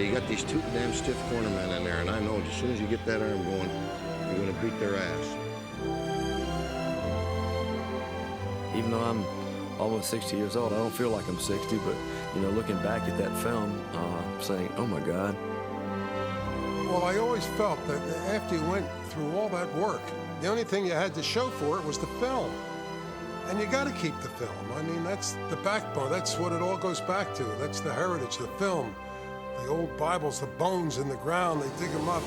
you got these two damn stiff cornermen in there, and I know as soon as you get that arm going, you're going to beat their ass. Even though I'm almost 60 years old, I don't feel like I'm 60, but, you know, looking back at that film, saying, oh my God. Well, I always felt that after you went through all that work, the only thing you had to show for it was the film. And you got to keep the film. I mean, that's the backbone. That's what it all goes back to. That's the heritage, the film. The old Bibles, the bones in the ground, they dig them up.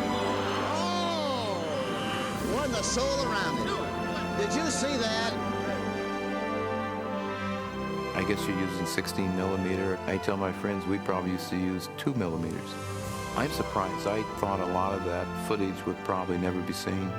Oh! Won the soul around it. Did you see that? I guess you're using 16 millimeter. I tell my friends we probably used to use 2 millimeters. I'm surprised. I thought a lot of that footage would probably never be seen.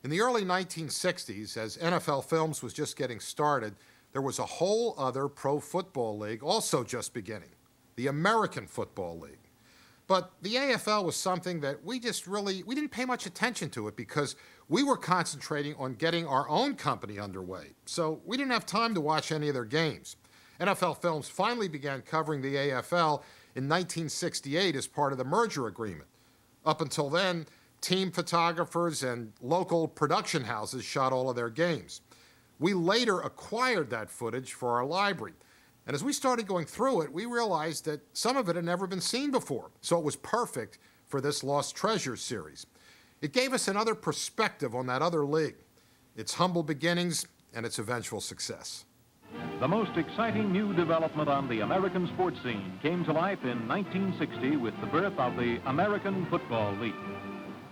In the early 1960s, as NFL Films was just getting started, there was a whole other pro football league also just beginning, the American Football League. But the AFL was something that we didn't pay much attention to it because we were concentrating on getting our own company underway. So we didn't have time to watch any of their games. NFL Films finally began covering the AFL in 1968 as part of the merger agreement. Up until then, team photographers and local production houses shot all of their games. We later acquired that footage for our library. And as we started going through it, we realized that some of it had never been seen before, so it was perfect for this Lost Treasures series. It gave us another perspective on that other league, its humble beginnings and its eventual success. The most exciting new development on the American sports scene came to life in 1960 with the birth of the American Football League.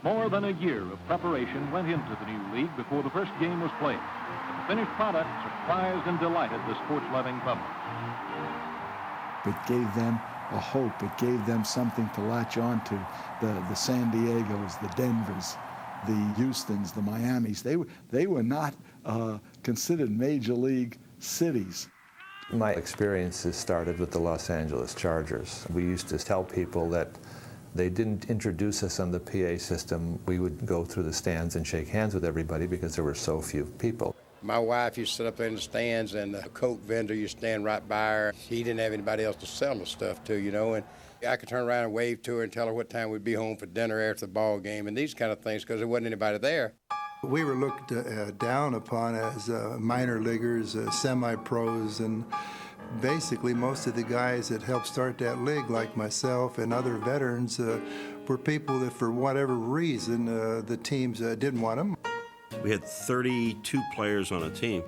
More than a year of preparation went into the new league before the first game was played. The finished product surprised and delighted the sports-loving public. It gave them a hope. It gave them something to latch on to. The San Diegos, the Denvers, the Houstons, the Miamis. They were not considered major league cities. My experiences started with the Los Angeles Chargers. We used to tell people that they didn't introduce us on the PA system. We would go through the stands and shake hands with everybody because there were so few people. My wife used to sit up there in the stands, and the Coke vendor used to stand right by her. He didn't have anybody else to sell the stuff to, you know, and I could turn around and wave to her and tell her what time we'd be home for dinner after the ball game and these kind of things because there wasn't anybody there. We were looked down upon as minor leaguers, semi-pros, and basically most of the guys that helped start that league, like myself and other veterans, were people that for whatever reason the teams didn't want them. We had 32 players on a team,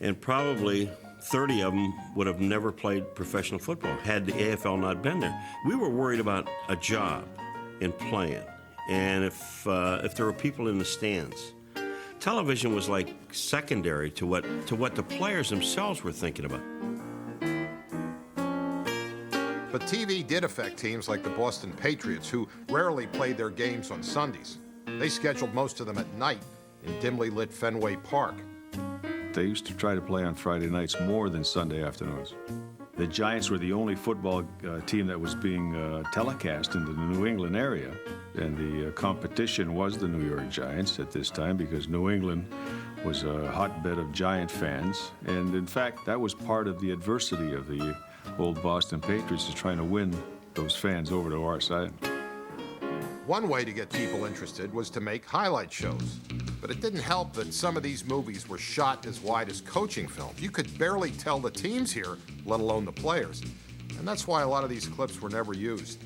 and probably 30 of them would have never played professional football had the AFL not been there. We were worried about a job in playing, and if there were people in the stands. Television was like secondary to what the players themselves were thinking about. But TV did affect teams like the Boston Patriots, who rarely played their games on Sundays. They scheduled most of them at night in dimly lit Fenway Park. They used to try to play on Friday nights more than Sunday afternoons. The Giants were the only football team that was being telecast in the New England area, and the competition was the New York Giants at this time because New England was a hotbed of Giant fans, and in fact that was part of the adversity of the old Boston Patriots, is trying to win those fans over to our side. One way to get people interested was to make highlight shows. But it didn't help that some of these movies were shot as wide as coaching films. You could barely tell the teams here, let alone the players. And that's why a lot of these clips were never used.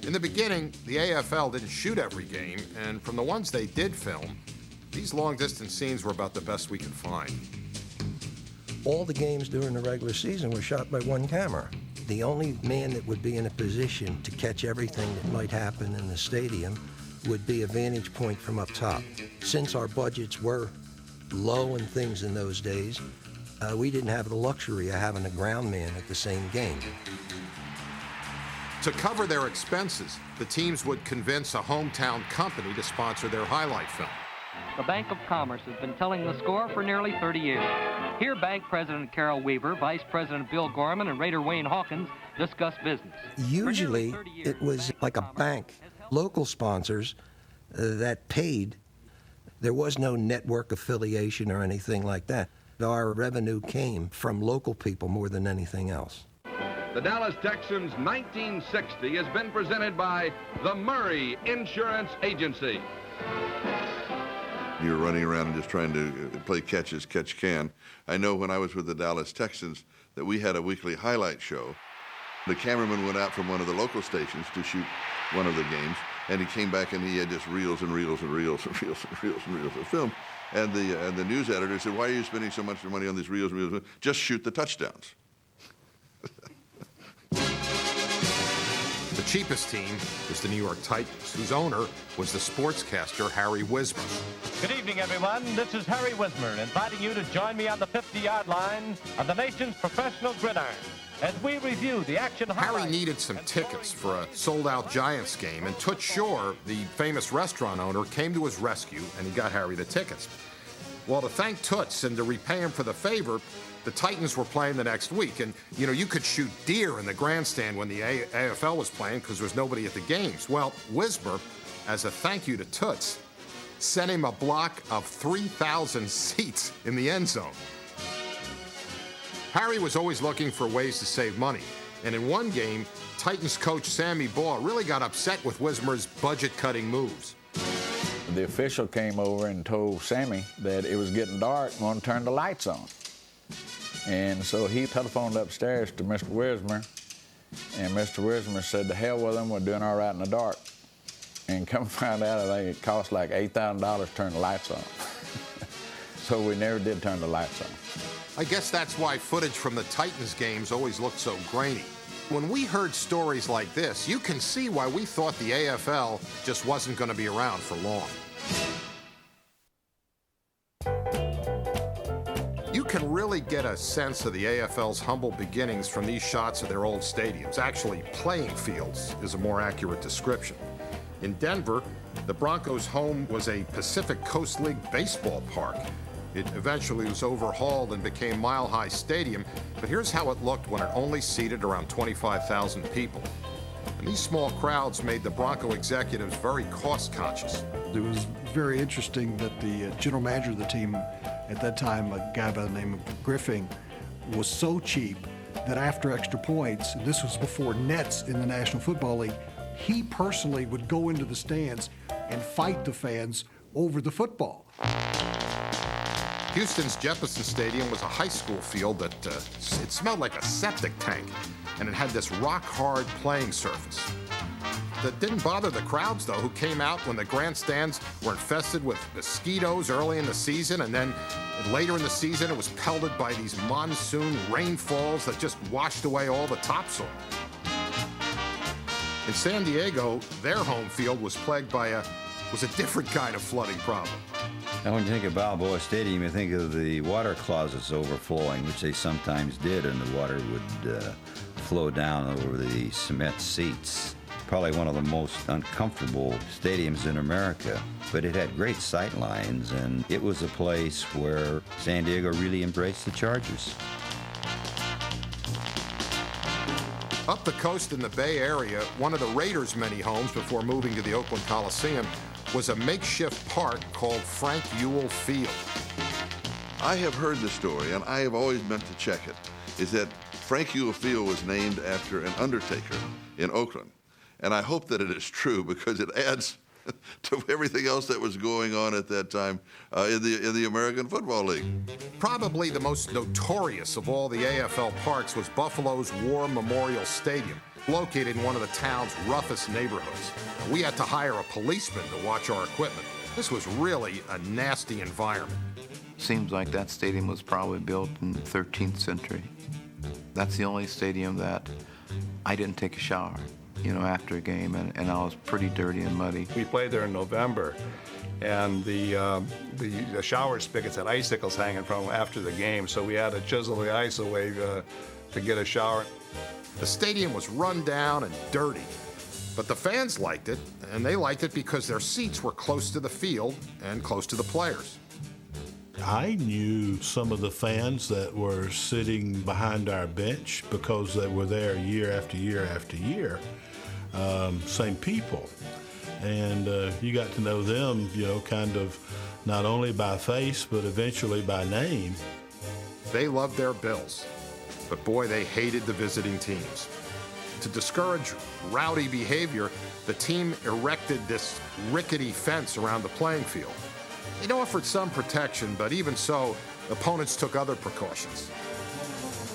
In the beginning, the AFL didn't shoot every game, and from the ones they did film, these long-distance scenes were about the best we could find. All the games during the regular season were shot by one camera. The only man that would be in a position to catch everything that might happen in the stadium would be a vantage point from up top. Since our budgets were low and things in those days, we didn't have the luxury of having a ground man at the same game. To cover their expenses, the teams would convince a hometown company to sponsor their highlight film. The Bank of Commerce has been telling the score for nearly 30 years. Here, Bank President Carol Weaver, Vice President Bill Gorman, and Raider Wayne Hawkins discuss business. Usually, it was like a bank, local sponsors that paid. There was no network affiliation or anything like that. Our revenue came from local people more than anything else. The Dallas Texans 1960 has been presented by the Murray Insurance Agency. You're running around and just trying to play catch as catch can. I know when I was with the Dallas Texans that we had a weekly highlight show. The cameraman went out from one of the local stations to shoot one of the games, and he came back and he had just reels and reels and reels and reels and reels and reels of film. And the news editor said, "Why are you spending so much money on these reels and reels? Just shoot the touchdowns." The cheapest team was the New York Titans, whose owner was the sportscaster Harry Wismer. Good evening, everyone. This is Harry Wismer inviting you to join me on the 50-yard line of the nation's professional gridiron as we review the action highlights. Harry needed some tickets for a sold-out Giants game, and Toots Shore, the famous restaurant owner, came to his rescue, and he got Harry the tickets. Well, to thank Toots and to repay him for the favor, the Titans were playing the next week, and, you know, you could shoot deer in the grandstand when the AFL was playing because there was nobody at the games. Well, Wismer, as a thank you to Toots, sent him a block of 3,000 seats in the end zone. Harry was always looking for ways to save money, and in one game, Titans coach Sammy Baugh really got upset with Wismer's budget-cutting moves. The official came over and told Sammy that it was getting dark and wanted to turn the lights on. And so he telephoned upstairs to Mr. Wismer, and Mr. Wismer said, "To hell with them, we're doing all right in the dark." And come find out, I think it cost like $8,000 to turn the lights on. So we never did turn the lights on. I guess that's why footage from the Titans games always looked so grainy. When we heard stories like this, you can see why we thought the AFL just wasn't going to be around for long. You can really get a sense of the AFL's humble beginnings from these shots of their old stadiums. Actually, playing fields is a more accurate description. In Denver, the Broncos' home was a Pacific Coast League baseball park. It eventually was overhauled and became Mile High Stadium, but here's how it looked when it only seated around 25,000 people. And these small crowds made the Bronco executives very cost-conscious. It was very interesting that the general manager of the team at that time, a guy by the name of Griffin, was so cheap that after extra points, and this was before nets in the National Football League, he personally would go into the stands and fight the fans over the football. Houston's Jefferson Stadium was a high school field that it smelled like a septic tank, and it had this rock-hard playing surface. That didn't bother the crowds, though, who came out when the grandstands were infested with mosquitoes early in the season, and then later in the season it was pelted by these monsoon rainfalls that just washed away all the topsoil. In San Diego, their home field was plagued by a different kind of flooding problem. Now, when you think of Balboa Stadium, you think of the water closets overflowing, which they sometimes did, and the water would flow down over the cement seats. Probably one of the most uncomfortable stadiums in America, but it had great sight lines, and it was a place where San Diego really embraced the Chargers. Up the coast in the Bay Area, one of the Raiders' many homes before moving to the Oakland Coliseum was a makeshift park called Frank Ewell Field. I have heard the story, and I have always meant to check it, is that Frank Ewell Field was named after an undertaker in Oakland. And I hope that it is true because it adds to everything else that was going on at that time in the American Football League. Probably the most notorious of all the AFL parks was Buffalo's War Memorial Stadium, located in one of the town's roughest neighborhoods. We had to hire a policeman to watch our equipment. This was really a nasty environment. Seems like that stadium was probably built in the 13th century. That's the only stadium that I didn't take a shower, after a game, and I was pretty dirty and muddy. We played there in November, and the shower spigots had icicles hanging from them after the game, so we had to chisel the ice away to get a shower. The stadium was run down and dirty. But the fans liked it, and they liked it because their seats were close to the field and close to the players. I knew some of the fans that were sitting behind our bench because they were there year after year after year. Same people. And you got to know them, you know, kind of not only by face, but eventually by name. They loved their Bills, but boy, they hated the visiting teams. To discourage rowdy behavior, the team erected this rickety fence around the playing field. It offered some protection, but even so, opponents took other precautions.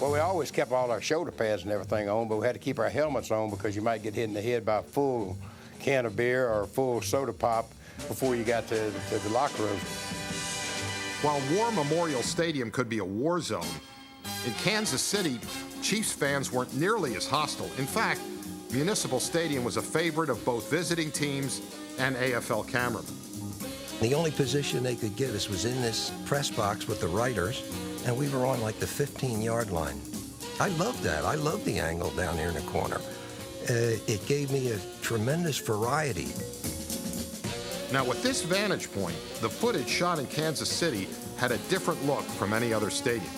Well, we always kept all our shoulder pads and everything on, but we had to keep our helmets on because you might get hit in the head by a full can of beer or a full soda pop before you got to the locker room. While War Memorial Stadium could be a war zone, in Kansas City, Chiefs fans weren't nearly as hostile. In fact, Municipal Stadium was a favorite of both visiting teams and AFL cameramen. The only position they could get us was in this press box with the writers, and we were on like the 15-yard line. I loved that. I loved the angle down here in the corner. It gave me a tremendous variety. Now, with this vantage point, the footage shot in Kansas City had a different look from any other stadium.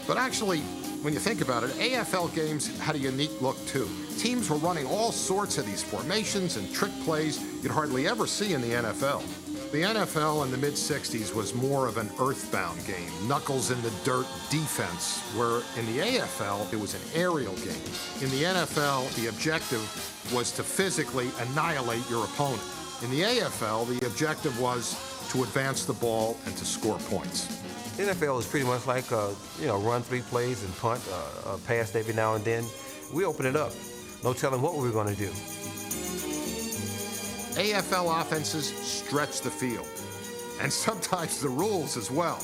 But actually, when you think about it, AFL games had a unique look too. Teams were running all sorts of these formations and trick plays you'd hardly ever see in the NFL. The NFL in the mid-'60s was more of an earthbound game, knuckles in the dirt defense, where in the AFL it was an aerial game. In the NFL, the objective was to physically annihilate your opponent. In the AFL, the objective was to advance the ball and to score points. The NFL is pretty much like, run 3 plays and punt, pass every now and then. We open it up. No telling what we're going to do. AFL offenses stretch the field, and sometimes the rules as well.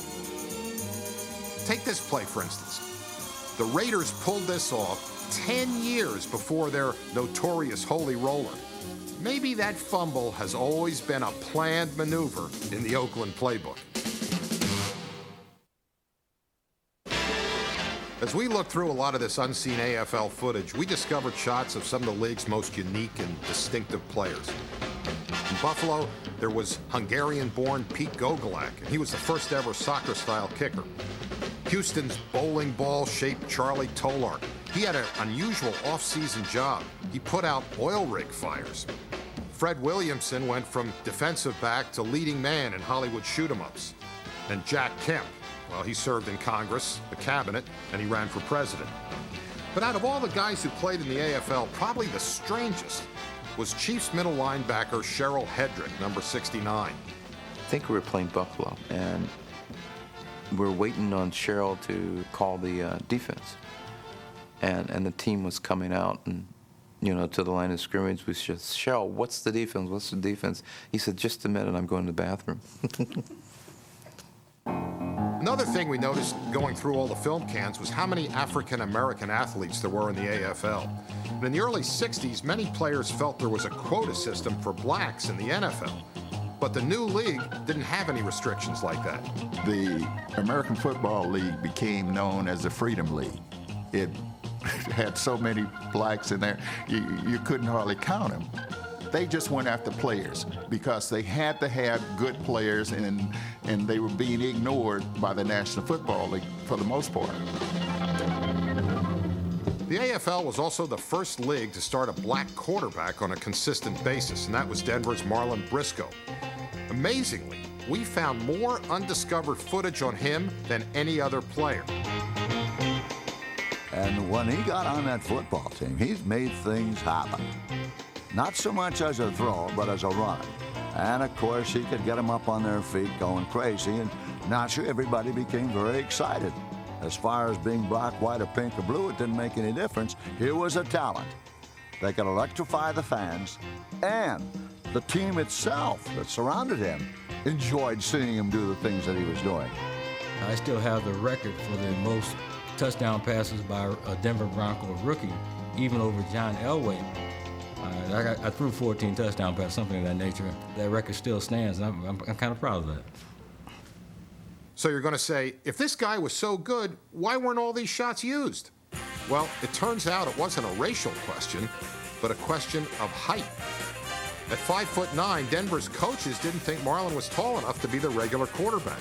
Take this play, for instance. The Raiders pulled this off 10 years before their notorious Holy Roller. Maybe that fumble has always been a planned maneuver in the Oakland playbook. As we looked through a lot of this unseen AFL footage, we discovered shots of some of the league's most unique and distinctive players. In Buffalo, there was Hungarian-born Pete Gogolak, and he was the first ever soccer-style kicker. Houston's bowling ball-shaped Charlie Tolark. He had an unusual off-season job. He put out oil rig fires. Fred Williamson went from defensive back to leading man in Hollywood shoot-'em-ups. And Jack Kemp, well, he served in Congress, the cabinet, and he ran for president. But out of all the guys who played in the AFL, probably the strangest was Chiefs middle linebacker Cheryl Hedrick, number 69. I think we were playing Buffalo, and we're waiting on Cheryl to call the defense. And the team was coming out and, to the line of scrimmage. We said, Cheryl, what's the defense? What's the defense? He said, just a minute, I'm going to the bathroom. Another thing we noticed going through all the film cans was how many African-American athletes there were in the AFL. And in the early 60s, many players felt there was a quota system for blacks in the NFL. But the new league didn't have any restrictions like that. The American Football League became known as the Freedom League. It had so many blacks in there, you couldn't hardly count them. They just went after players because they had to have good players, and they were being ignored by the National Football League for the most part. The AFL was also the first league to start a black quarterback on a consistent basis, and that was Denver's Marlon Briscoe. Amazingly, we found more undiscovered footage on him than any other player. And when he got on that football team, he's made things happen. Not so much as a thrower, but as a runner. And of course, he could get them up on their feet going crazy, and naturally everybody became very excited. As far as being black, white, or pink, or blue, it didn't make any difference. Here was a talent. They could electrify the fans, and the team itself that surrounded him enjoyed seeing him do the things that he was doing. I still have the record for the most touchdown passes by a Denver Bronco rookie, even over John Elway. I threw 14 touchdown passes, something of that nature. That record still stands, and I'm kind of proud of that. So you're going to say, if this guy was so good, why weren't all these shots used? Well, it turns out it wasn't a racial question. but a question of height. At 5'9", Denver's coaches didn't think Marlin was tall enough to be the regular quarterback.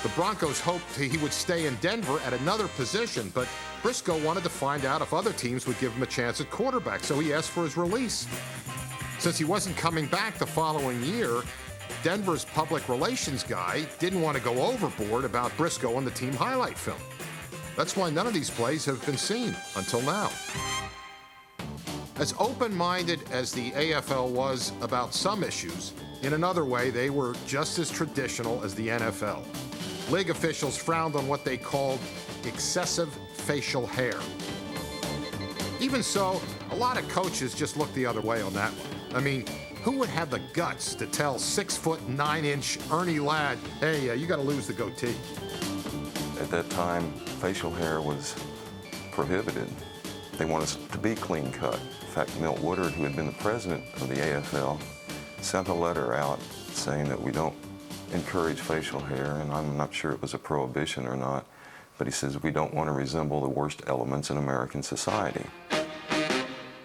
The Broncos hoped he would stay in Denver at another position, but Briscoe wanted to find out if other teams would give him a chance at quarterback, so he asked for his release. Since he wasn't coming back the following year, Denver's public relations guy didn't want to go overboard about Briscoe on the team highlight film. That's why none of these plays have been seen until now. As open-minded as the AFL was about some issues, in another way, they were just as traditional as the NFL. League officials frowned on what they called excessive facial hair. Even so, a lot of coaches just looked the other way on that one. I mean, who would have the guts to tell 6'9" Ernie Ladd, hey, you got to lose the goatee? At that time, facial hair was prohibited. They wanted us to be clean cut. In fact, Milt Woodard, who had been the president of the AFL, sent a letter out saying that we don't encourage facial hair, and I'm not sure it was a prohibition or not, but he says we don't want to resemble the worst elements in American society.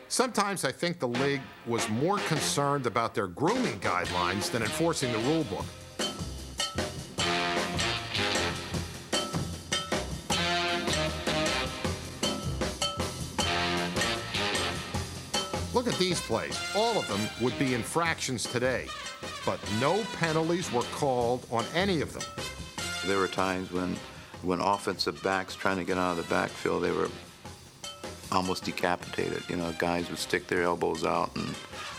Sometimes I think the league was more concerned about their grooming guidelines than enforcing the rule book. Look at these plays. All of them would be infractions today, but no penalties were called on any of them. There were times when offensive backs trying to get out of the backfield, they were almost decapitated. You know, guys would stick their elbows out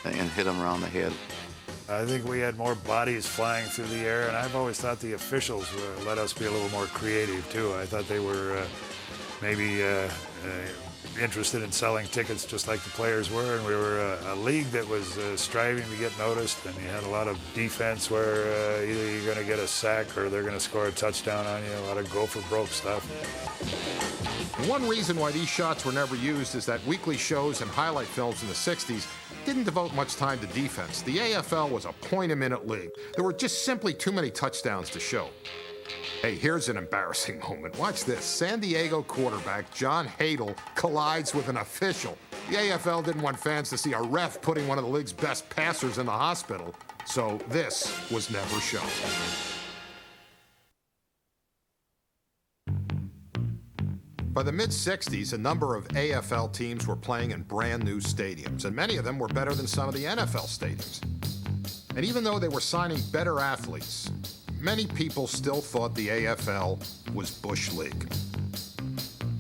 and hit them around the head. I think we had more bodies flying through the air, and I've always thought the officials let us be a little more creative, too. I thought they were maybe interested in selling tickets just like the players were, and we were a league that was striving to get noticed, and you had a lot of defense where either you're going to get a sack or they're going to score a touchdown on you, a lot of go-for-broke stuff. One reason why these shots were never used is that weekly shows and highlight films in the 60s didn't devote much time to defense. The AFL was a point-a-minute league. There were just simply too many touchdowns to show. Hey, here's an embarrassing moment. Watch this. San Diego quarterback John Hadel collides with an official. The AFL didn't want fans to see a ref putting one of the league's best passers in the hospital, so this was never shown. By the mid-60s, a number of AFL teams were playing in brand new stadiums, and many of them were better than some of the NFL stadiums. And even though they were signing better athletes, many people still thought the AFL was Bush League.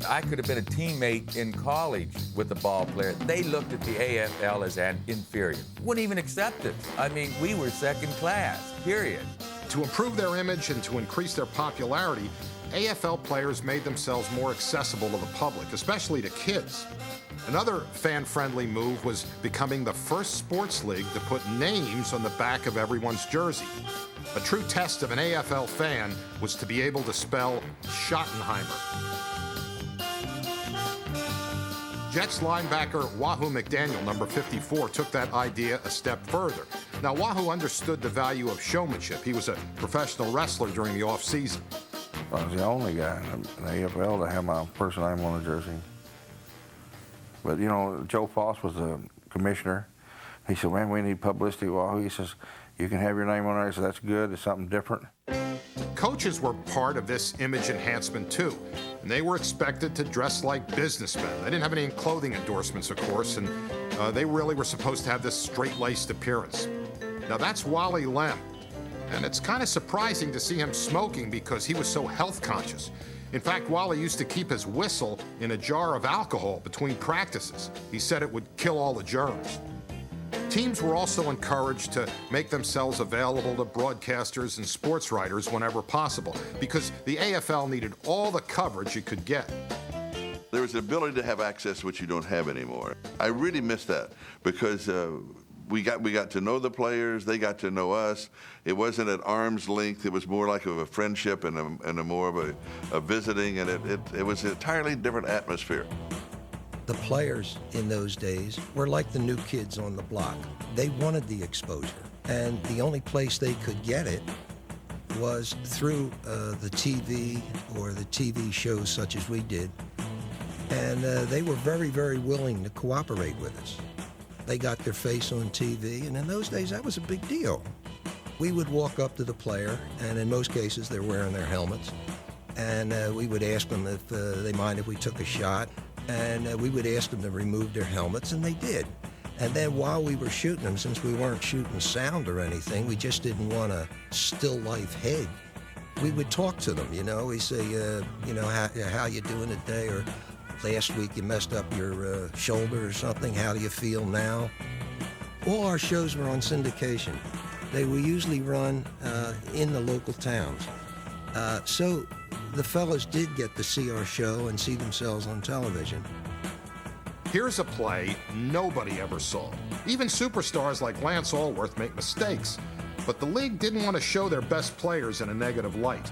I could have been a teammate in college with a ball player. They looked at the AFL as an inferior. Wouldn't even accept it. I mean, we were second class, period. To improve their image and to increase their popularity, AFL players made themselves more accessible to the public, especially to kids. Another fan-friendly move was becoming the first sports league to put names on the back of everyone's jersey. A true test of an AFL fan was to be able to spell Schottenheimer. Jets linebacker Wahoo McDaniel, number 54, took that idea a step further. Now, Wahoo understood the value of showmanship. He was a professional wrestler during the off-season. I was the only guy in the AFL to have my first name on the jersey. But, you know, Joe Foss was the commissioner. He said, man, we need publicity, Wahoo. He says, you can have your name on there. So that's good. It's something different. Coaches were part of this image enhancement, too. And they were expected to dress like businessmen. They didn't have any clothing endorsements, of course, and they really were supposed to have this straight-laced appearance. Now, that's Wally Lemp. And it's kind of surprising to see him smoking because he was so health conscious. In fact, Wally used to keep his whistle in a jar of alcohol between practices. He said it would kill all the germs. Teams were also encouraged to make themselves available to broadcasters and sports writers whenever possible because the AFL needed all the coverage it could get. There was the ability to have access which you don't have anymore. I really miss that because we got to know the players, they got to know us. It wasn't at arm's length, it was more like a friendship and a more of a visiting, and it was an entirely different atmosphere. The players in those days were like the new kids on the block. They wanted the exposure, and the only place they could get it was through the TV or the TV shows such as we did. And they were very, very willing to cooperate with us. They got their face on TV, and in those days, that was a big deal. We would walk up to the player, and in most cases, they're wearing their helmets, and we would ask them if they mind if we took a shot, and we would ask them to remove their helmets, and they did. And then while we were shooting them, since we weren't shooting sound or anything, we just didn't want a still life head. We would talk to them, you know. We say, you know, how you doing today? Or last week you messed up your shoulder or something. How do you feel now? All our shows were on syndication. They were usually run in the local towns. So the fellas did get to see our show and see themselves on television. Here's a play nobody ever saw. Even superstars like Lance Allworth make mistakes, but the league didn't want to show their best players in a negative light.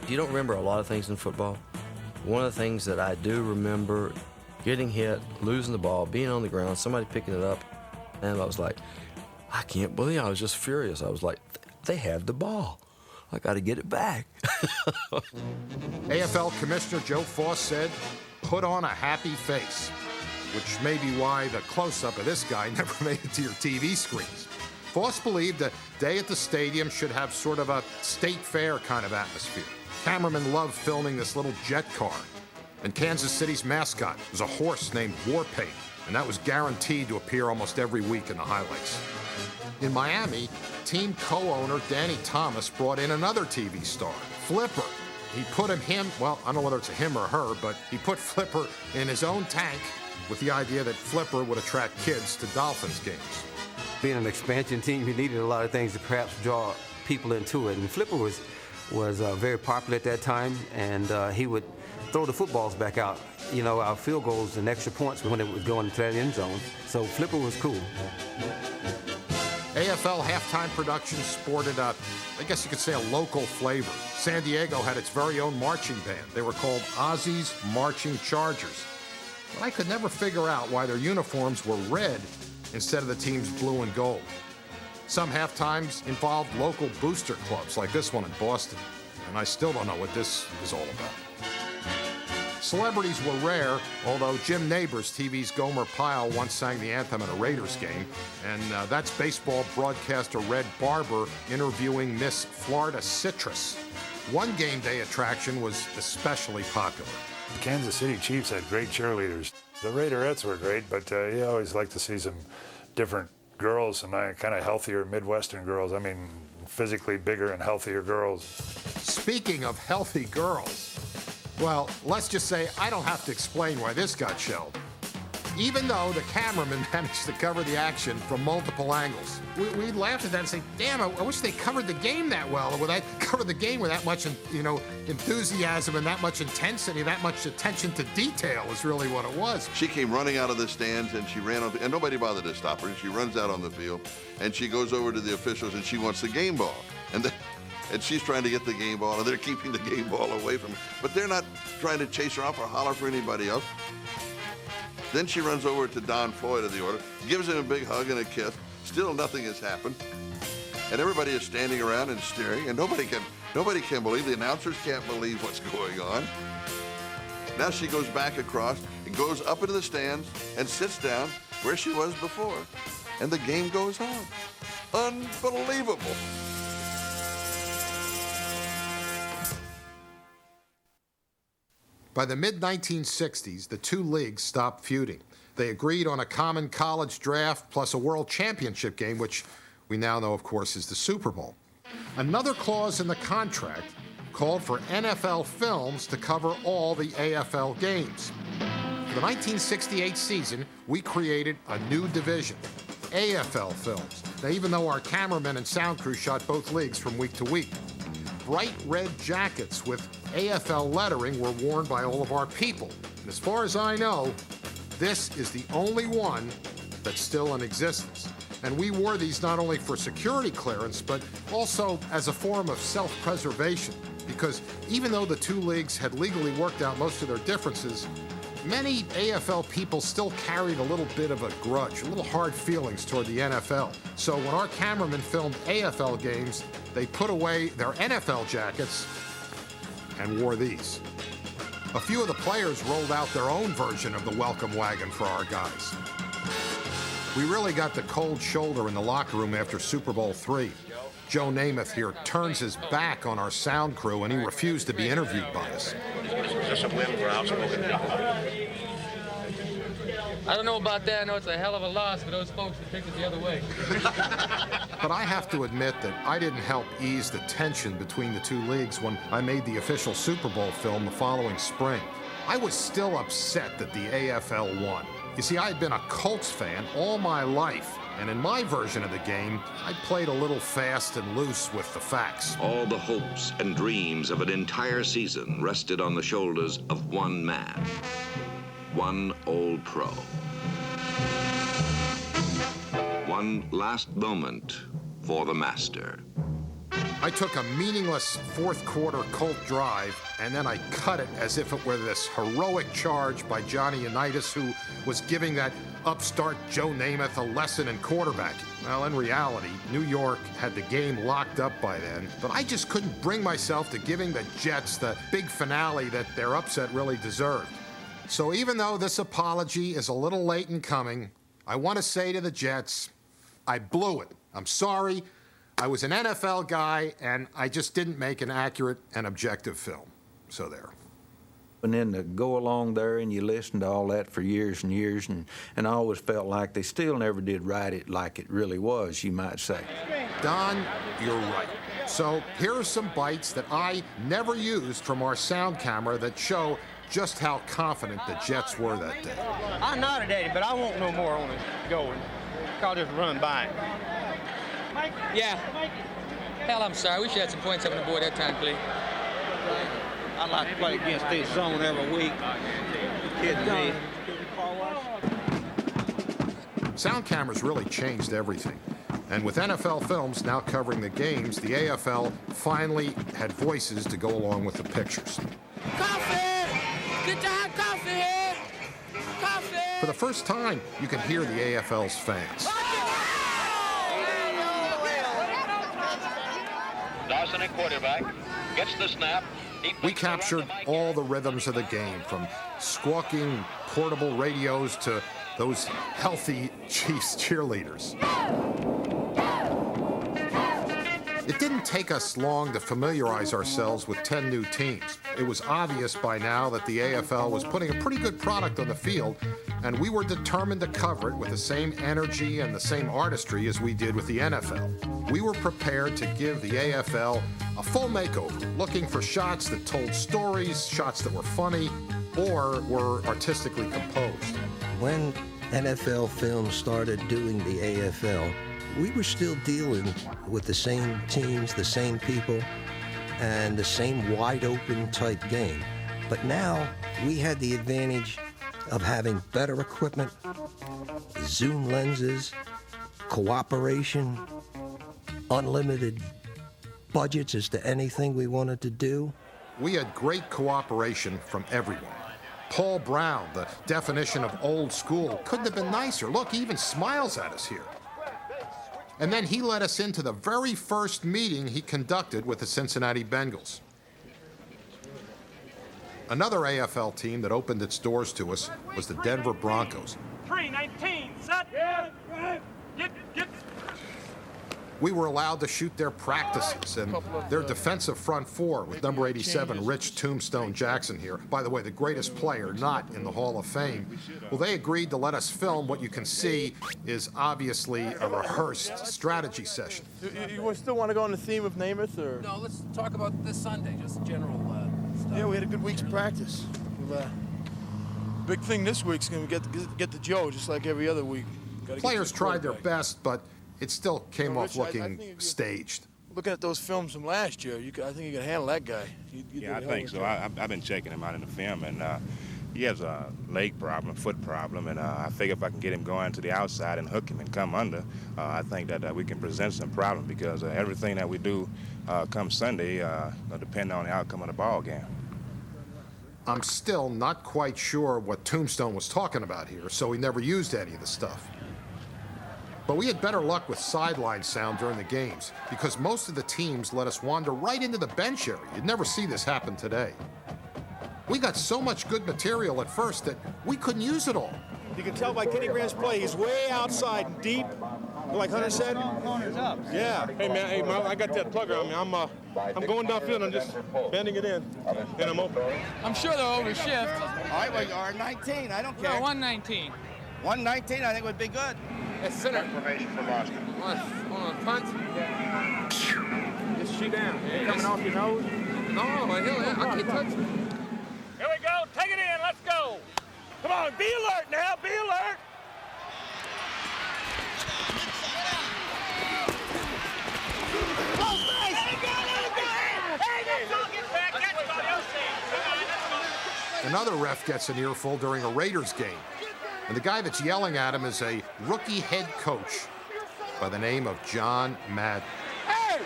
You don't remember a lot of things in football. One of the things that I do remember, getting hit, losing the ball, being on the ground, somebody picking it up, and I was like, I can't believe I was just furious. I was like, they have the ball. I got to get it back. AFL Commissioner Joe Foss said, put on a happy face, which may be why the close-up of this guy never made it to your TV screens. Foss believed a day at the stadium should have sort of a state fair kind of atmosphere. Cameramen loved filming this little jet car. And Kansas City's mascot was a horse named Warpaint, and that was guaranteed to appear almost every week in the highlights. In Miami, team co-owner Danny Thomas brought in another TV star, Flipper. He put well, I don't know whether it's a him or her, but he put Flipper in his own tank with the idea that Flipper would attract kids to Dolphins games. Being an expansion team, you needed a lot of things to perhaps draw people into it. And Flipper was very popular at that time, and he would throw the footballs back out. You know, our field goals and extra points when it was going into that end zone. So Flipper was cool. AFL halftime production sported I guess you could say, a local flavor. San Diego had its very own marching band. They were called Ozzy's Marching Chargers. But I could never figure out why their uniforms were red instead of the team's blue and gold. Some halftimes involved local booster clubs, like this one in Boston, and I still don't know what this is all about. Celebrities were rare, although Jim Nabors, TV's Gomer Pyle, once sang the anthem at a Raiders game, and that's baseball broadcaster Red Barber interviewing Miss Florida Citrus. One game day attraction was especially popular. The Kansas City Chiefs had great cheerleaders. The Raiderettes were great, but you always like to see some different girls, some kind of healthier Midwestern girls. I mean, physically bigger and healthier girls. Speaking of healthy girls, well, let's just say I don't have to explain why this got shelved. Even though the cameraman managed to cover the action from multiple angles. We laughed at that and say, damn, I wish they covered the game that well, or they covered the game with that much, enthusiasm and that much intensity, that much attention to detail is really what it was. She came running out of the stands, and she ran up, and nobody bothered to stop her. And she runs out on the field, and she goes over to the officials, and she wants the game ball. And she's trying to get the game ball, and they're keeping the game ball away from her. But they're not trying to chase her off or holler for anybody else. Then she runs over to Don Floyd of the order, gives him a big hug and a kiss. Still nothing has happened. And everybody is standing around and staring, and nobody can believe, the announcers can't believe what's going on. Now she goes back across and goes up into the stands and sits down where she was before. And the game goes on. Unbelievable. By the mid-1960s, the two leagues stopped feuding. They agreed on a common college draft plus a world championship game, which we now know, of course, is the Super Bowl. Another clause in the contract called for NFL Films to cover all the AFL games. For the 1968 season, we created a new division, AFL Films. Now, even though our cameramen and sound crew shot both leagues from week to week, bright red jackets with AFL lettering were worn by all of our people. And as far as I know, this is the only one that's still in existence. And we wore these not only for security clearance, but also as a form of self-preservation. Because even though the two leagues had legally worked out most of their differences, many AFL people still carried a little bit of a grudge, a little hard feelings toward the NFL. So when our cameramen filmed AFL games, they put away their NFL jackets and wore these. A few of the players rolled out their own version of the welcome wagon for our guys. We really got the cold shoulder in the locker room after Super Bowl III. Joe Namath here turns his back on our sound crew, and he refused to be interviewed by us. Is this a win for outspoken people? I don't know about that. I know it's a hell of a loss for those folks that picked it the other way. But I have to admit that I didn't help ease the tension between the two leagues when I made the official Super Bowl film the following spring. I was still upset that the AFL won. You see, I had been a Colts fan all my life, and in my version of the game, I played a little fast and loose with the facts. All the hopes and dreams of an entire season rested on the shoulders of one man, one old pro. One last moment for the master. I took a meaningless fourth quarter Colt drive, and then I cut it as if it were this heroic charge by Johnny Unitas, who was giving that upstart Joe Namath a lesson in quarterbacking. Well, in reality, New York had the game locked up by then, but I just couldn't bring myself to giving the Jets the big finale that their upset really deserved. So even though this apology is a little late in coming, I want to say to the Jets, I blew it. I'm sorry. I was an NFL guy, and I just didn't make an accurate and objective film. So there. And then to go along there and you listen to all that for years and years, and I always felt like they still never did write it like it really was, you might say. Don, you're right. So here are some bites that I never used from our sound camera that show just how confident the Jets were that day. I nodded at it, but I won't no more on it going. I'll just run by it. Yeah. Hell, I'm sorry. We should have some points up on the board that time, please. I'd like to play against this zone every week. Kidding me? Sound cameras really changed everything. And with NFL Films now covering the games, the AFL finally had voices to go along with the pictures. Coffee! Get to have coffee here! Coffee! For the first time, you can hear the AFL's fans. Dawson at quarterback, gets the snap. We captured all the rhythms of the game, from squawking portable radios to those healthy Chiefs cheerleaders. It didn't take us long to familiarize ourselves with 10 new teams. It was obvious by now that the AFL was putting a pretty good product on the field, and we were determined to cover it with the same energy and the same artistry as we did with the NFL. We were prepared to give the AFL a full makeover, looking for shots that told stories, shots that were funny, or were artistically composed. When NFL Films started doing the AFL, we were still dealing with the same teams, the same people, and the same wide-open type game. But now we had the advantage of having better equipment, zoom lenses, cooperation, unlimited budgets as to anything we wanted to do. We had great cooperation from everyone. Paul Brown, the definition of old school, couldn't have been nicer. Look, he even smiles at us here. And then he led us into the very first meeting he conducted with the Cincinnati Bengals. Another AFL team that opened its doors to us was the Denver Broncos. 3-19, set! Get! We were allowed to shoot their practices and their defensive front four with number 87, Rich Tombstone Jackson here. By the way, the greatest player not in the Hall of Fame. Well, they agreed to let us film what you can see is obviously a rehearsed strategy session. You still want to go on the theme of Namath, or? No, let's talk about this Sunday, just general stuff. Yeah, we had a good week's practice. Big thing this week's going to get the Joe, just like every other week. Players tried their best, but it still came off looking staged. Looking at those films from last year, I think you can handle that guy. Yeah, I think so. I've been checking him out in the film, and he has a leg problem, foot problem, and I figure if I can get him going to the outside and hook him and come under, I think that we can present some problem, because everything that we do come Sunday will depend on the outcome of the ball game. I'm still not quite sure what Tombstone was talking about here, so we never used any of the stuff. But we had better luck with sideline sound during the games, because most of the teams let us wander right into the bench area. You'd never see this happen today. We got so much good material at first that we couldn't use it all. You can tell by Kenny Graham's play, he's way outside and deep, like Hunter said. Corners up. Yeah. Hey, man, I got that plugger on me. I'm going downfield, I'm just bending it in, and I'm open. I'm sure they'll overshift. All right, well, you are 19. I don't care. No, 119. 119, I think would be good. It's center. Formation for Boston. On punt. Just shoot down. Coming off your nose? No, I can't touch it. Here we go. Take it in. Let's go. Come on. Be alert now. Be alert. Another ref gets an earful during a Raiders game, and the guy that's yelling at him is a rookie head coach by the name of John Madden. Hey!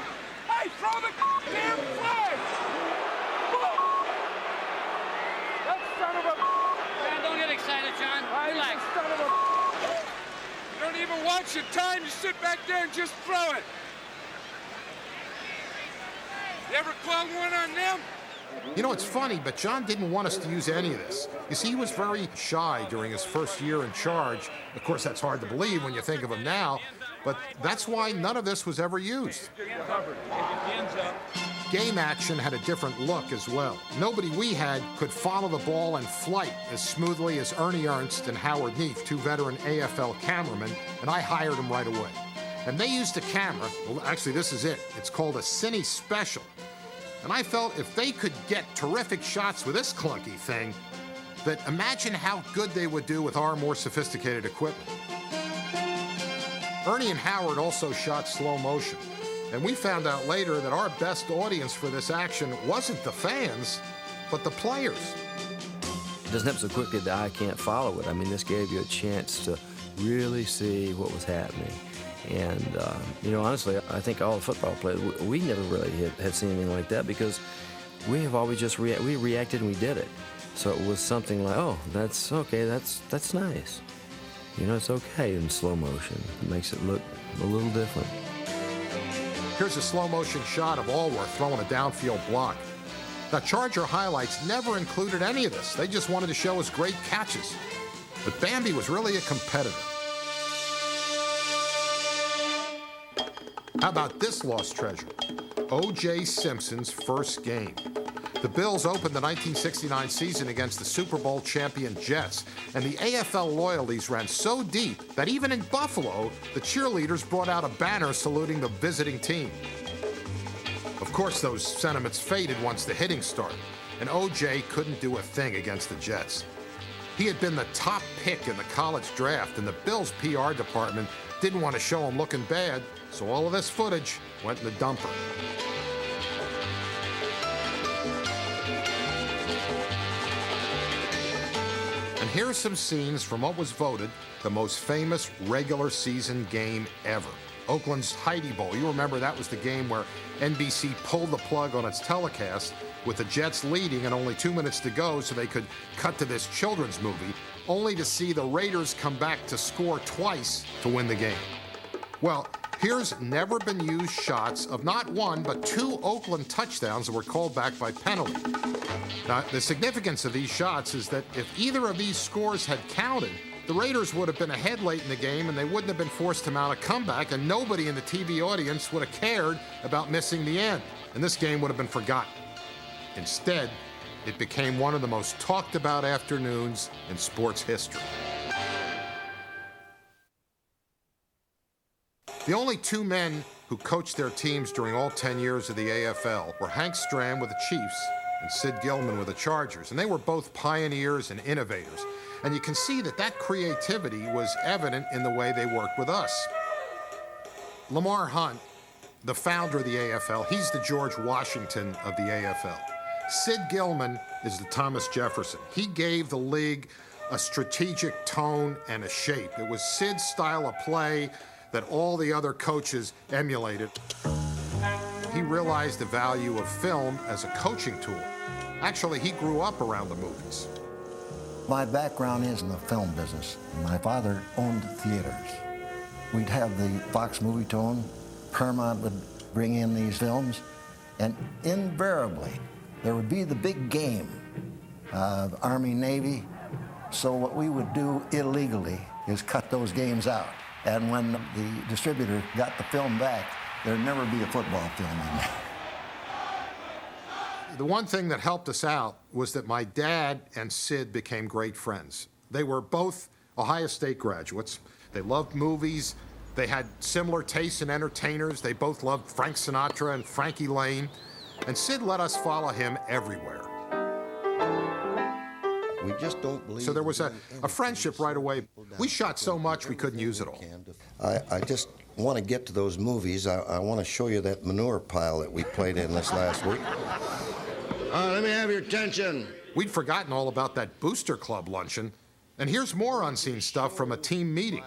Hey, throw the damn flag! That son of a... Man, don't get excited, John. Relax. Son of a... You don't even watch your time. You sit back there and just throw it. You ever call one on them? You know, it's funny, but John didn't want us to use any of this. You see, he was very shy during his first year in charge. Of course, that's hard to believe when you think of him now, but that's why none of this was ever used. Game action had a different look as well. Nobody we had could follow the ball in flight as smoothly as Ernie Ernst and Howard Neef, two veteran AFL cameramen, and I hired them right away. And they used a camera, well, actually, this is it. It's called a Cine Special. And I felt if they could get terrific shots with this clunky thing, that imagine how good they would do with our more sophisticated equipment. Ernie and Howard also shot slow motion. And we found out later that our best audience for this action wasn't the fans, but the players. It doesn't happen so quickly that I can't follow it. I mean, this gave you a chance to really see what was happening. And, you know, honestly, I think all the football players, we never really had seen anything like that because we have always just we reacted and we did it. So it was something like, oh, that's okay, that's nice. You know, it's okay in slow motion. It makes it look a little different. Here's a slow motion shot of Allworth throwing a downfield block. Now, Charger highlights never included any of this. They just wanted to show us great catches. But Bambi was really a competitor. How about this lost treasure? O.J. Simpson's first game. The Bills opened the 1969 season against the Super Bowl champion Jets, and the AFL loyalties ran so deep that even in Buffalo, the cheerleaders brought out a banner saluting the visiting team. Of course, those sentiments faded once the hitting started, and O.J. couldn't do a thing against the Jets. He had been the top pick in the college draft, and the Bills' PR department didn't want to show him looking bad, so all of this footage went in the dumper. And here are some scenes from what was voted the most famous regular season game ever. Oakland's Heidi Bowl. You remember that was the game where NBC pulled the plug on its telecast with the Jets leading and only 2 minutes to go so they could cut to this children's movie, only to see the Raiders come back to score twice to win the game. Well, here's never been used shots of not one, but 2 Oakland touchdowns that were called back by penalty. Now, the significance of these shots is that if either of these scores had counted, the Raiders would have been ahead late in the game and they wouldn't have been forced to mount a comeback, and nobody in the TV audience would have cared about missing the end, and this game would have been forgotten. Instead, it became one of the most talked about afternoons in sports history. The only 2 men who coached their teams during all 10 years of the AFL were Hank Stram with the Chiefs and Sid Gilman with the Chargers, and they were both pioneers and innovators. And you can see that that creativity was evident in the way they worked with us. Lamar Hunt, the founder of the AFL, he's the George Washington of the AFL. Sid Gilman is the Thomas Jefferson. He gave the league a strategic tone and a shape. It was Sid's style of play that all the other coaches emulated. He realized the value of film as a coaching tool. Actually, he grew up around the movies. My background is in the film business. My father owned theaters. We'd have the Fox Movie Tone. Paramount would bring in these films, and invariably, there would be the big game, Army, Navy, So what we would do illegally is cut those games out. And when the distributor got the film back, there'd never be a football film in there. The one thing that helped us out was that my dad and Sid became great friends. They were both Ohio State graduates. They loved movies. They had similar tastes in entertainers. They both loved Frank Sinatra and Frankie Lane. And Sid let us follow him everywhere. We just don't believe. So there was a friendship right away. We shot so much we couldn't use it all. I just want to get to those movies. I want to show you that manure pile that we played in this last week. Let me have your attention. We'd forgotten all about that Booster Club luncheon. And here's more unseen stuff from a team meeting.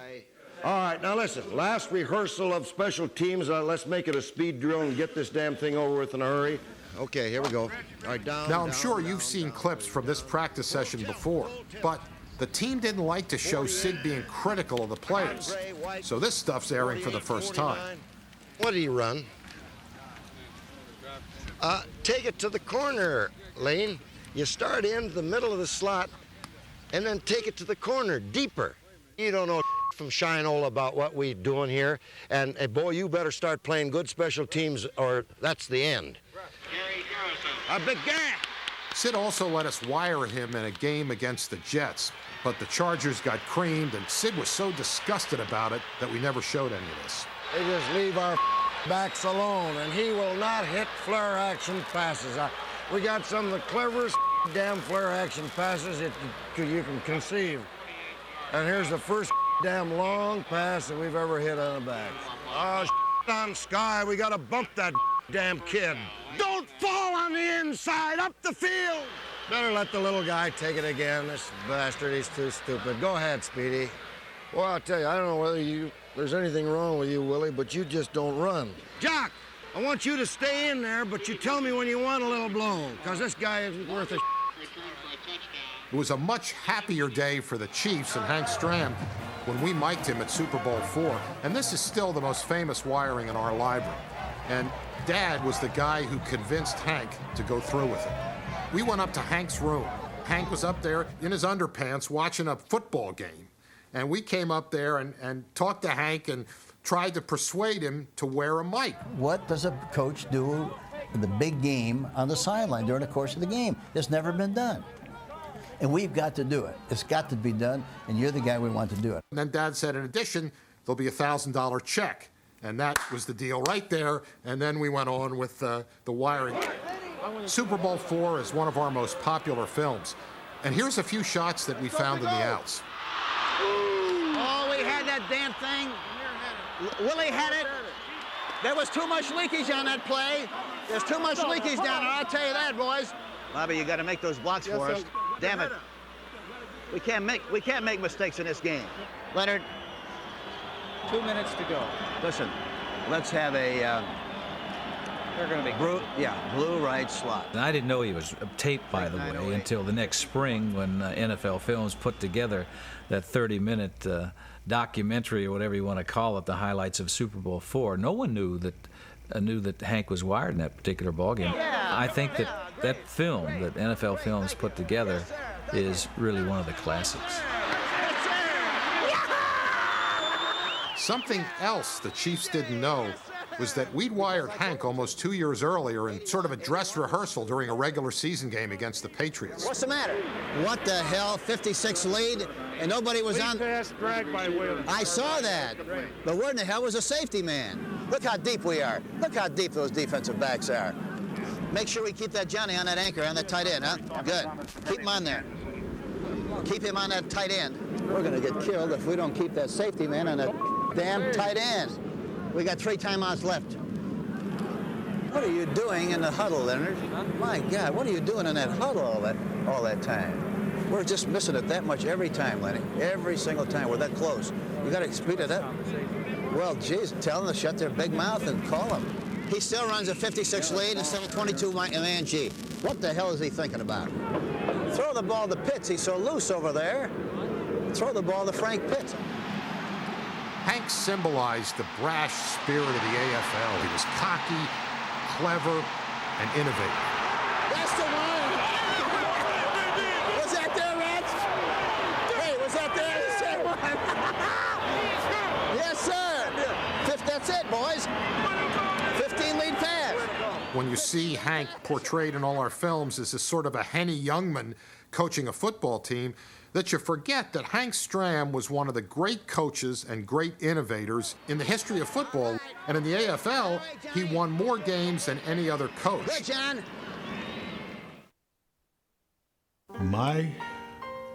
All right, now listen. Last rehearsal of special teams. Let's make it a speed drill and get this damn thing over with in a hurry. Okay, here we go. All right, down. Now, I'm sure you've seen clips from this practice session before, but the team didn't like to show Sid being critical of the players. So this stuff's airing for the first time. What do you run? Take it to the corner, Lane. You start in the middle of the slot and then take it to the corner, deeper. You don't know from Shinola about what we're doing here. And boy, you better start playing good special teams or that's the end. A big guy. Sid also let us wire him in a game against the Jets, but the Chargers got creamed, and Sid was so disgusted about it that we never showed any of this. They just leave our backs alone, and he will not hit flare action passes. We got some of the cleverest damn flare action passes that you can conceive. And here's the first damn long pass that we've ever hit on the back. Oh, on Sky, we got to bump that damn kid. Don't fall on the inside, up the field. Better let the little guy take it again. This bastard, he's too stupid. Go ahead, Speedy. Well, I'll tell you, I don't know whether there's anything wrong with you, Willie, but you just don't run. Jock, I want you to stay in there, but you tell me when you want a little blown, because this guy isn't worth a It was a much happier day for the Chiefs and Hank Stram when we mic'd him at Super Bowl IV, and this is still the most famous wiring in our library. And Dad was the guy who convinced Hank to go through with it. We went up to Hank's room. Hank was up there in his underpants watching a football game. And we came up there and talked to Hank and tried to persuade him to wear a mic. What does a coach do in the big game on the sideline during the course of the game? It's never been done. And we've got to do it. It's got to be done, and you're the guy we want to do it. And then Dad said, in addition, there'll be a $1,000 check. And that was the deal right there. And then we went on with the wiring. Super Bowl IV is one of our most popular films. And here's a few shots that we found in the outs. Oh, we had that damn thing. Willie had it. There was too much leakage on that play. There's too much leakage down there, I'll tell you that, boys. Bobby, you got to make those blocks for us. Damn it. We can't make mistakes in this game. Leonard, 2 minutes to go. Listen, let's have a They're going to be blue right slot. I didn't know he was taped, by the way, until the next spring when NFL Films put together that 30-minute documentary or whatever you want to call it, the highlights of Super Bowl IV. No one knew that Hank was wired in that particular ballgame. I think that film that NFL Films put together is really one of the classics. Something else the Chiefs didn't know was that we'd wired Hank almost 2 years earlier in sort of a dress rehearsal during a regular season game against the Patriots. What's the matter? What the hell? 56 lead, and nobody was on. Pass drag by Whalen. I saw that, but where in the hell was a safety man? Look how deep we are. Look how deep those defensive backs are. Make sure we keep that Johnny on that anchor, on that tight end, huh? Good. Keep him on there. Keep him on that tight end. We're going to get killed if we don't keep that safety man on that damn tight end. We got 3 timeouts left. What are you doing in the huddle, Leonard? My God, what are you doing in that huddle all that time? We're just missing it that much every time, Lenny. Every single time. We're that close. You got to speed it up. Well, geez, tell them to shut their big mouth and call him. He still runs a 56 lead instead of 22-man G. What the hell is he thinking about? Throw the ball to Pitts. He's so loose over there. Throw the ball to Frank Pitts. Hank symbolized the brash spirit of the AFL. He was cocky, clever, and innovative. That's the one. What's that there, Rats? Yes, sir. That's it, boys. 15 lead pass. When you see Hank portrayed in all our films as this sort of a Henny Youngman coaching a football team, that you forget that Hank Stram was one of the great coaches and great innovators in the history of football. And in the AFL, he won more games than any other coach. Good, John. My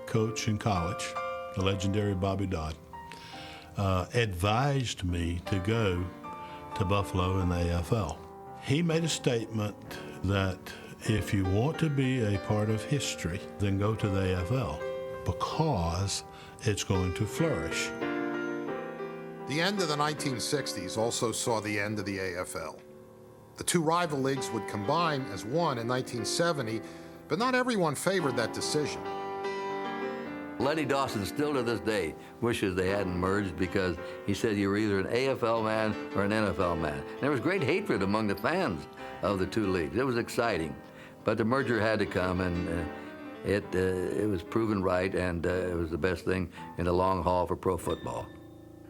coach in college, the legendary Bobby Dodd, advised me to go to Buffalo in the AFL. He made a statement that if you want to be a part of history, then go to the AFL because it's going to flourish. The end of the 1960s also saw the end of the AFL. The two rival leagues would combine as one in 1970, but not everyone favored that decision. Lenny Dawson still to this day wishes they hadn't merged because he said you were either an AFL man or an NFL man. And there was great hatred among the fans of the two leagues. It was exciting, but the merger had to come, and it was proven right, and it was the best thing in the long haul for pro football.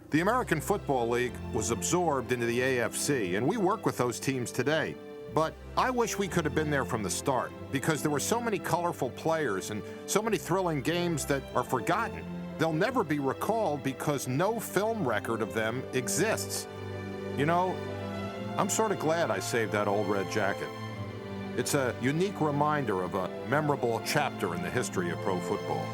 The American Football League was absorbed into the AFC, and we work with those teams today. But I wish we could have been there from the start, because there were so many colorful players and so many thrilling games that are forgotten. They'll never be recalled because no film record of them exists. You know, I'm sort of glad I saved that old red jacket. It's a unique reminder of a memorable chapter in the history of pro football.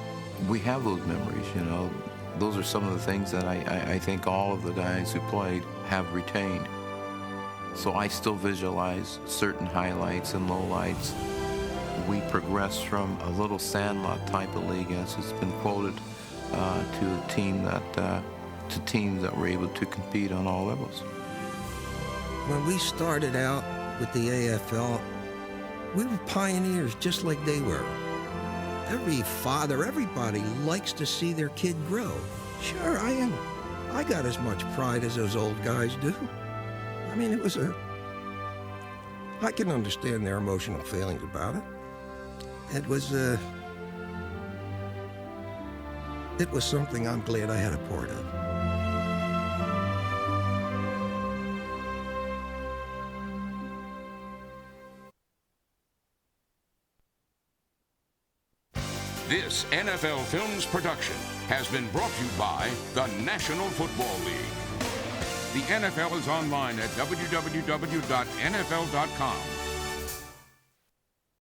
We have those memories, you know. Those are some of the things that I think all of the guys who played have retained. So I still visualize certain highlights and lowlights. We progressed from a little sandlot type of league, as it's been quoted, to teams that were able to compete on all levels. When we started out with the AFL, we were pioneers just like they were. Every father, everybody likes to see their kid grow. Sure, I am. I got as much pride as those old guys do. I mean, I can understand their emotional feelings about it. It was something I'm glad I had a part of. This NFL Films production has been brought to you by the National Football League. The NFL is online at www.nfl.com.